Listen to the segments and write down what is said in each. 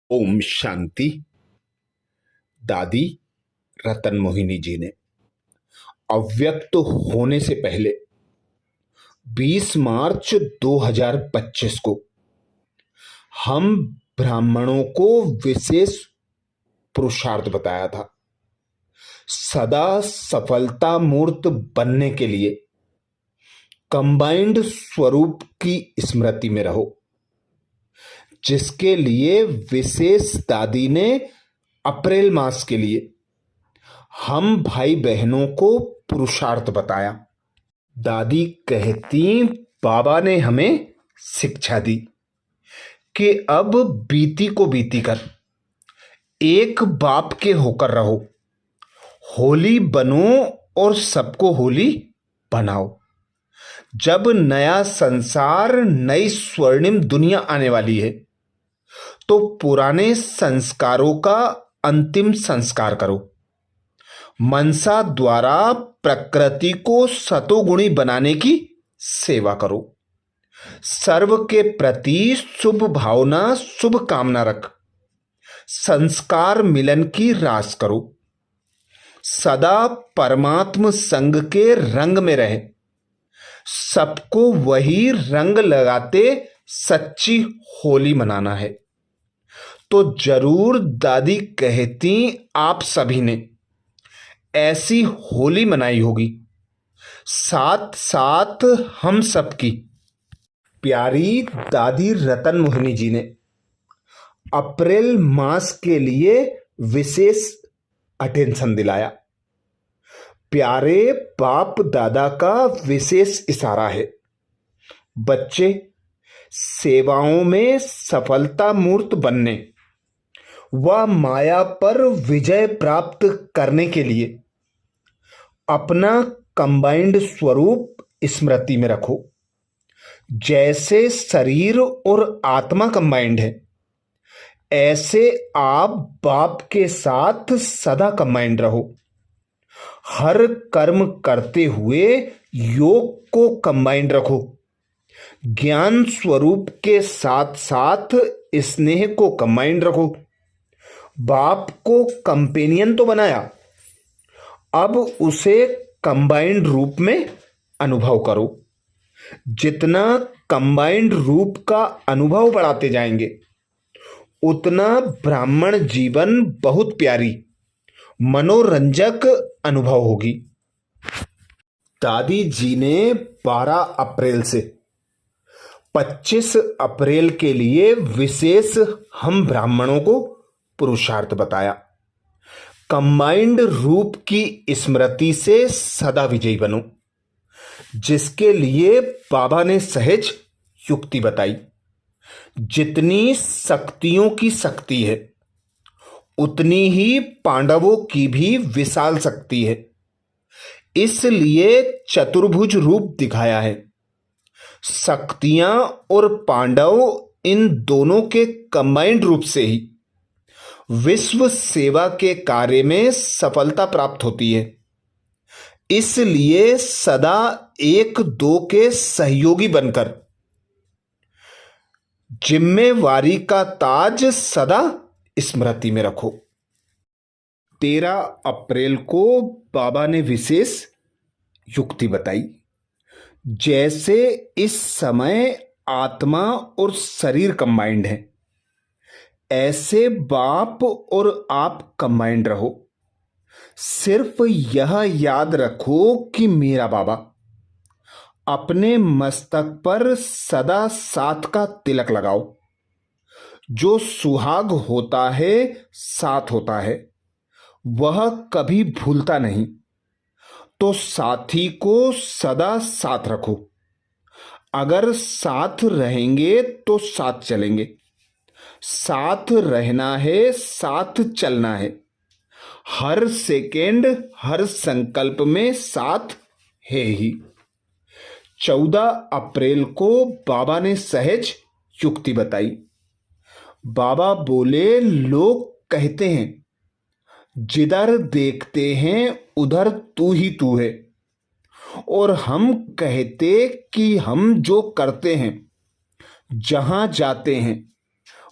ओम शांति। दादी रतन मोहिनी जी ने अव्यक्त होने से पहले 20 मार्च 2025 को हम ब्राह्मणों को विशेष पुरुषार्थ बताया था। सदा सफलता मूर्त बनने के लिए कंबाइंड स्वरूप की स्मृति में रहो, जिसके लिए विशेष दादी ने अप्रैल मास के लिए हम भाई बहनों को पुरुषार्थ बताया। दादी कहती, बाबा ने हमें शिक्षा दी कि अब बीती को बीती कर एक बाप के होकर रहो, होली बनो और सबको होली बनाओ। जब नया संसार, नई स्वर्णिम दुनिया आने वाली है, तो पुराने संस्कारों का अंतिम संस्कार करो। मनसा द्वारा प्रकृति को सतोगुणी बनाने की सेवा करो। सर्व के प्रति शुभ भावना, शुभ कामना रख संस्कार मिलन की रास करो। सदा परमात्म संग के रंग में रहे, सबको वही रंग लगाते सच्ची होली मनाना है। तो जरूर दादी कहती, आप सभी ने ऐसी होली मनाई होगी। साथ साथ हम सबकी प्यारी दादी रतन मोहिनी जी ने अप्रैल मास के लिए विशेष अटेंशन दिलाया। प्यारे बाप दादा का विशेष इशारा है, बच्चे सेवाओं में सफलता मूर्त बनने व माया पर विजय प्राप्त करने के लिए अपना कंबाइंड स्वरूप स्मृति में रखो। जैसे शरीर और आत्मा कंबाइंड है, ऐसे आप बाप के साथ सदा कंबाइंड रहो। हर कर्म करते हुए योग को कंबाइंड रखो। ज्ञान स्वरूप के साथ साथ स्नेह को कंबाइंड रखो। बाप को कंपेनियन तो बनाया, अब उसे कंबाइंड रूप में अनुभव करो। जितना कंबाइंड रूप का अनुभव बढ़ाते जाएंगे, उतना ब्राह्मण जीवन बहुत प्यारी मनोरंजक अनुभव होगी। दादी जी ने 12 अप्रैल से 25 अप्रैल के लिए विशेष हम ब्राह्मणों को पुरुषार्थ बताया। कंबाइंड रूप की स्मृति से सदा विजयी बनो, जिसके लिए बाबा ने सहज युक्ति बताई। जितनी शक्तियों की शक्ति है, उतनी ही पांडवों की भी विशाल शक्ति है, इसलिए चतुर्भुज रूप दिखाया है। शक्तियां और पांडव, इन दोनों के कंबाइंड रूप से ही विश्व सेवा के कार्य में सफलता प्राप्त होती है। इसलिए सदा एक दो के सहयोगी बनकर जिम्मेवारी का ताज सदा स्मृति में रखो। 13 अप्रैल को बाबा ने विशेष युक्ति बताई। जैसे इस समय आत्मा और शरीर कंबाइंड है, ऐसे बाप और आप कंबाइंड रहो। सिर्फ यह याद रखो कि मेरा बाबा अपने मस्तक पर सदा साथ का तिलक लगाओ। जो सुहाग होता है, साथ होता है, वह कभी भूलता नहीं। तो साथी को सदा साथ रखो। अगर साथ रहेंगे तो साथ चलेंगे। साथ रहना है, साथ चलना है। हर सेकेंड, हर संकल्प में साथ है ही। 14 अप्रैल को बाबा ने सहज युक्ति बताई। बाबा बोले, लोग कहते हैं जिधर देखते हैं उधर तू ही तू है, और हम कहते कि हम जो करते हैं, जहां जाते हैं,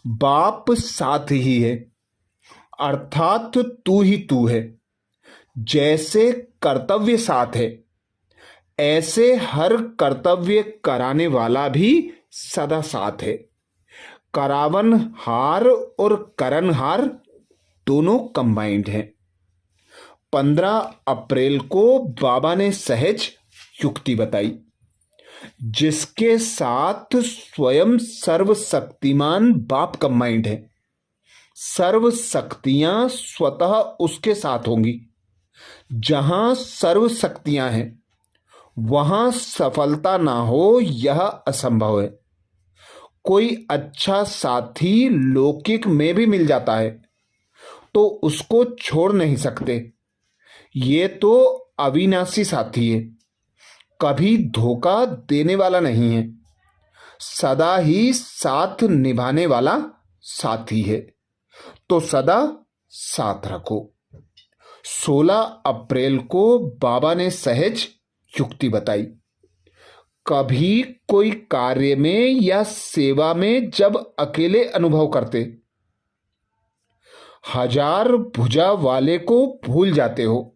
बाप साथ ही है, अर्थात तू ही तू है। जैसे कर्तव्य साथ है, ऐसे हर कर्तव्य कराने वाला भी सदा साथ है। करावनहार और करनहार दोनों कंबाइंड हैं। 15 अप्रैल को बाबा ने सहज युक्ति बताई, जिसके साथ स्वयं सर्वशक्तिमान बाप कंबाइंड है। सर्व शक्तियां स्वतः उसके साथ होंगी। जहां सर्व शक्तियां हैं, वहां सफलता ना हो, यह असंभव है। कोई अच्छा साथी लौकिक में भी मिल जाता है तो उसको छोड़ नहीं सकते। ये तो अविनाशी साथी है, कभी धोखा देने वाला नहीं है, सदा ही साथ निभाने वाला साथी है। तो सदा साथ रखो। 16 अप्रैल को बाबा ने सहज युक्ति बताई। कभी कोई कार्य में या सेवा में जब अकेले अनुभव करते, हजार भुजा वाले को भूल जाते हो।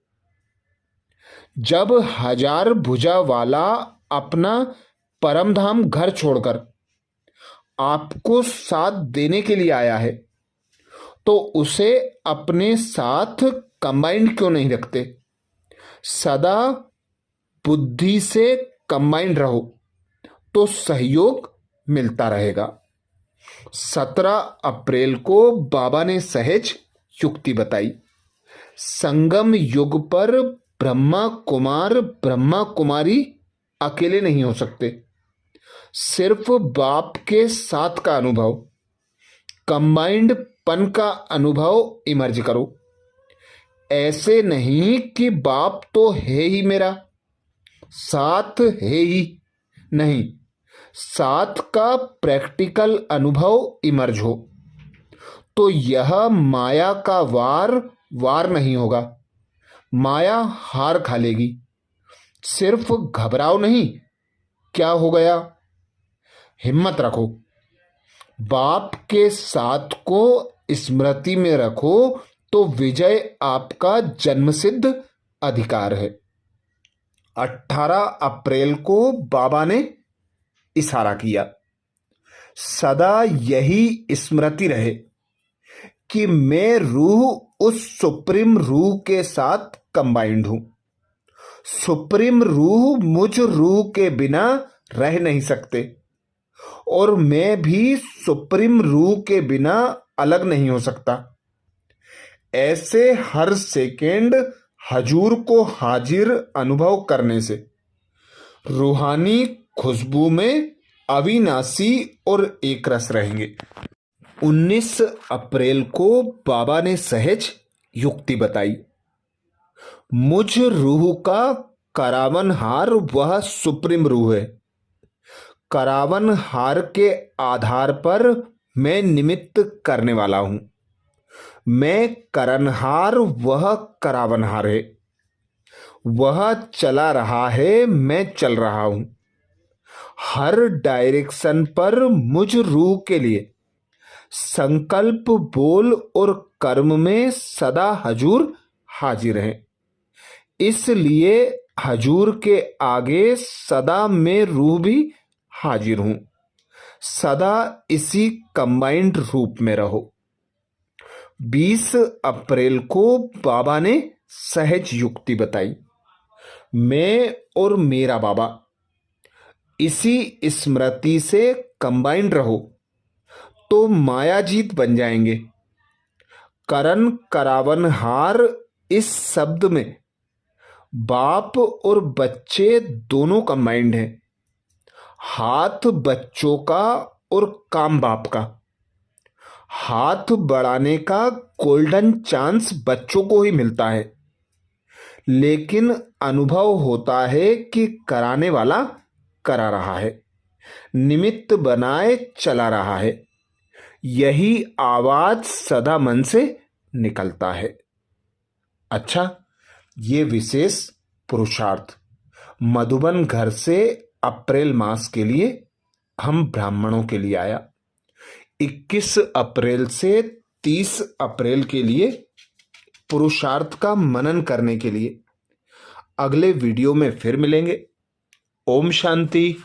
जब हजार भुजा वाला अपना परमधाम घर छोड़कर आपको साथ देने के लिए आया है, तो उसे अपने साथ कंबाइंड क्यों नहीं रखते? सदा बुद्धि से कंबाइंड रहो तो सहयोग मिलता रहेगा। 17 अप्रैल को बाबा ने सहज युक्ति बताई। संगम युग पर ब्रह्मा कुमार ब्रह्मा कुमारी अकेले नहीं हो सकते। सिर्फ बाप के साथ का अनुभव, कंबाइंड पन का अनुभव इमर्ज करो। ऐसे नहीं कि बाप तो है ही मेरा, साथ है ही नहीं, साथ का प्रैक्टिकल अनुभव इमर्ज हो, तो यह माया का वार नहीं होगा। माया हार खा लेगी। सिर्फ घबराओ नहीं, क्या हो गया, हिम्मत रखो। बाप के साथ को स्मृति में रखो तो विजय आपका जन्मसिद्ध अधिकार है। 18 अप्रैल को बाबा ने इशारा किया, सदा यही स्मृति रहे कि मैं रूह उस सुप्रीम रूह के साथ कंबाइंड हूं। सुप्रीम रूह मुझ रूह के बिना रह नहीं सकते और मैं भी सुप्रीम रूह के बिना अलग नहीं हो सकता। ऐसे हर सेकेंड हजूर को हाजिर अनुभव करने से रूहानी खुशबू में अविनाशी और एक रस रहेंगे। 19 अप्रैल को बाबा ने सहज युक्ति बताई। मुझ रूह का करावनहार वह सुप्रीम रूह है। करावनहार के आधार पर मैं निमित्त करने वाला हूं। मैं करनहार, वह करावनहार है। वह चला रहा है, मैं चल रहा हूं। हर डायरेक्शन पर मुझ रूह के लिए संकल्प, बोल और कर्म में सदा हजूर हाजिर है। इसलिए हजूर के आगे सदा मैं रूह भी हाजिर हूं। सदा इसी कंबाइंड रूप में रहो। 20 अप्रैल को बाबा ने सहज युक्ति बताई। मैं और मेरा बाबा इसी स्मृति से कंबाइंड रहो तो मायाजीत बन जाएंगे। करण करावनहार, इस शब्द में बाप और बच्चे दोनों कंबाइंड हैं। हाथ बच्चों का और काम बाप का। हाथ बढ़ाने का गोल्डन चांस बच्चों को ही मिलता है, लेकिन अनुभव होता है कि कराने वाला करा रहा है, निमित्त बनाए चला रहा है। यही आवाज सदा मन से निकलता है। अच्छा, ये विशेष पुरुषार्थ मधुबन घर से अप्रैल मास के लिए हम ब्राह्मणों के लिए आया। 21 अप्रैल से 30 अप्रैल के लिए पुरुषार्थ का मनन करने के लिए अगले वीडियो में फिर मिलेंगे। ओम शांति।